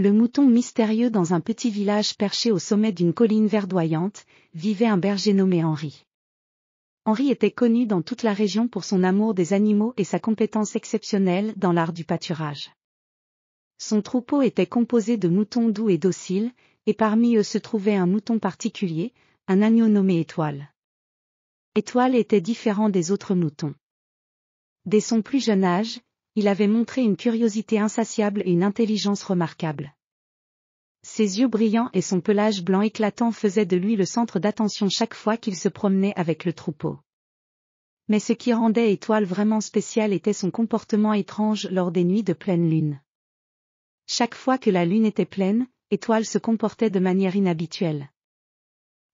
Le mouton mystérieux. Dans un petit village perché au sommet d'une colline verdoyante, vivait un berger nommé Henri. Henri était connu dans toute la région pour son amour des animaux et sa compétence exceptionnelle dans l'art du pâturage. Son troupeau était composé de moutons doux et dociles, et parmi eux se trouvait un mouton particulier, un agneau nommé Étoile. Étoile était différent des autres moutons. Dès son plus jeune âge, il avait montré une curiosité insatiable et une intelligence remarquable. Ses yeux brillants et son pelage blanc éclatant faisaient de lui le centre d'attention chaque fois qu'il se promenait avec le troupeau. Mais ce qui rendait Étoile vraiment spécial était son comportement étrange lors des nuits de pleine lune. Chaque fois que la lune était pleine, Étoile se comportait de manière inhabituelle.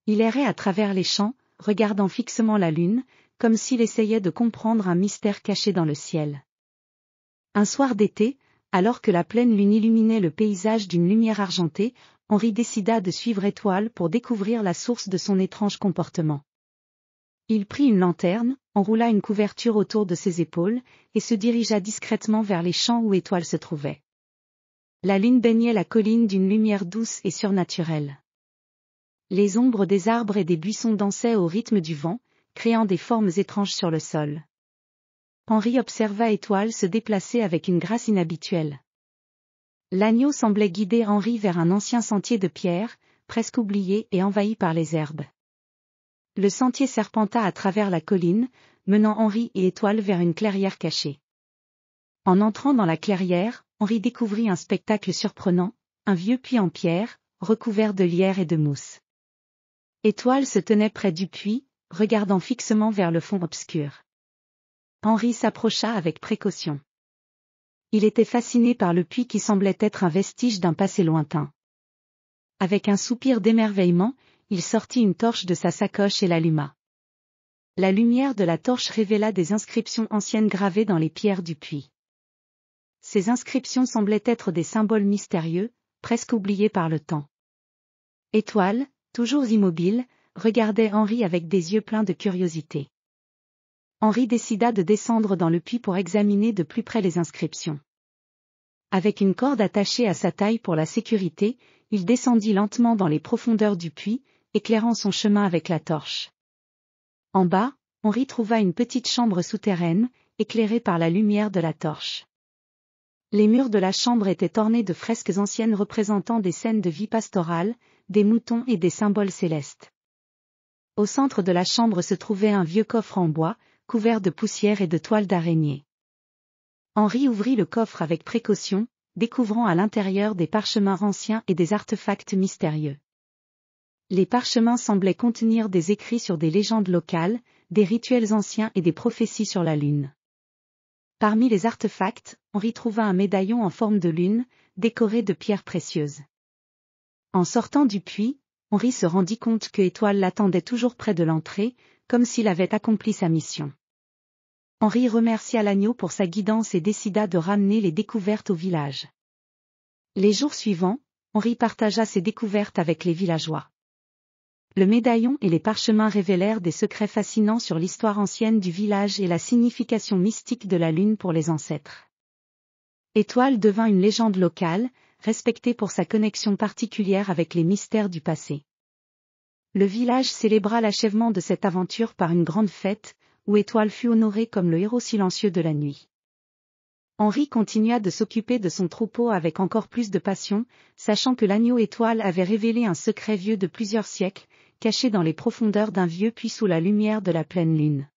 Il errait à travers les champs, regardant fixement la lune, comme s'il essayait de comprendre un mystère caché dans le ciel. Un soir d'été, alors que la pleine lune illuminait le paysage d'une lumière argentée, Henri décida de suivre Étoile pour découvrir la source de son étrange comportement. Il prit une lanterne, enroula une couverture autour de ses épaules, et se dirigea discrètement vers les champs où Étoile se trouvait. La lune baignait la colline d'une lumière douce et surnaturelle. Les ombres des arbres et des buissons dansaient au rythme du vent, créant des formes étranges sur le sol. Henri observa Étoile se déplacer avec une grâce inhabituelle. L'agneau semblait guider Henri vers un ancien sentier de pierre, presque oublié et envahi par les herbes. Le sentier serpenta à travers la colline, menant Henri et Étoile vers une clairière cachée. En entrant dans la clairière, Henri découvrit un spectacle surprenant, un vieux puits en pierre, recouvert de lierre et de mousse. Étoile se tenait près du puits, regardant fixement vers le fond obscur. Henri s'approcha avec précaution. Il était fasciné par le puits qui semblait être un vestige d'un passé lointain. Avec un soupir d'émerveillement, il sortit une torche de sa sacoche et l'alluma. La lumière de la torche révéla des inscriptions anciennes gravées dans les pierres du puits. Ces inscriptions semblaient être des symboles mystérieux, presque oubliés par le temps. Étoile, toujours immobile, regardait Henri avec des yeux pleins de curiosité. Henri décida de descendre dans le puits pour examiner de plus près les inscriptions. Avec une corde attachée à sa taille pour la sécurité, il descendit lentement dans les profondeurs du puits, éclairant son chemin avec la torche. En bas, Henri trouva une petite chambre souterraine, éclairée par la lumière de la torche. Les murs de la chambre étaient ornés de fresques anciennes représentant des scènes de vie pastorale, des moutons et des symboles célestes. Au centre de la chambre se trouvait un vieux coffre en bois, couvert de poussière et de toiles d'araignée. Henri ouvrit le coffre avec précaution, découvrant à l'intérieur des parchemins anciens et des artefacts mystérieux. Les parchemins semblaient contenir des écrits sur des légendes locales, des rituels anciens et des prophéties sur la lune. Parmi les artefacts, Henri trouva un médaillon en forme de lune, décoré de pierres précieuses. En sortant du puits, Henri se rendit compte que Étoile l'attendait toujours près de l'entrée, comme s'il avait accompli sa mission. Henri remercia l'agneau pour sa guidance et décida de ramener les découvertes au village. Les jours suivants, Henri partagea ses découvertes avec les villageois. Le médaillon et les parchemins révélèrent des secrets fascinants sur l'histoire ancienne du village et la signification mystique de la lune pour les ancêtres. Étoile devint une légende locale, respectée pour sa connexion particulière avec les mystères du passé. Le village célébra l'achèvement de cette aventure par une grande fête, où Étoile fut honoré comme le héros silencieux de la nuit. Henri continua de s'occuper de son troupeau avec encore plus de passion, sachant que l'agneau Étoile avait révélé un secret vieux de plusieurs siècles, caché dans les profondeurs d'un vieux puits sous la lumière de la pleine lune.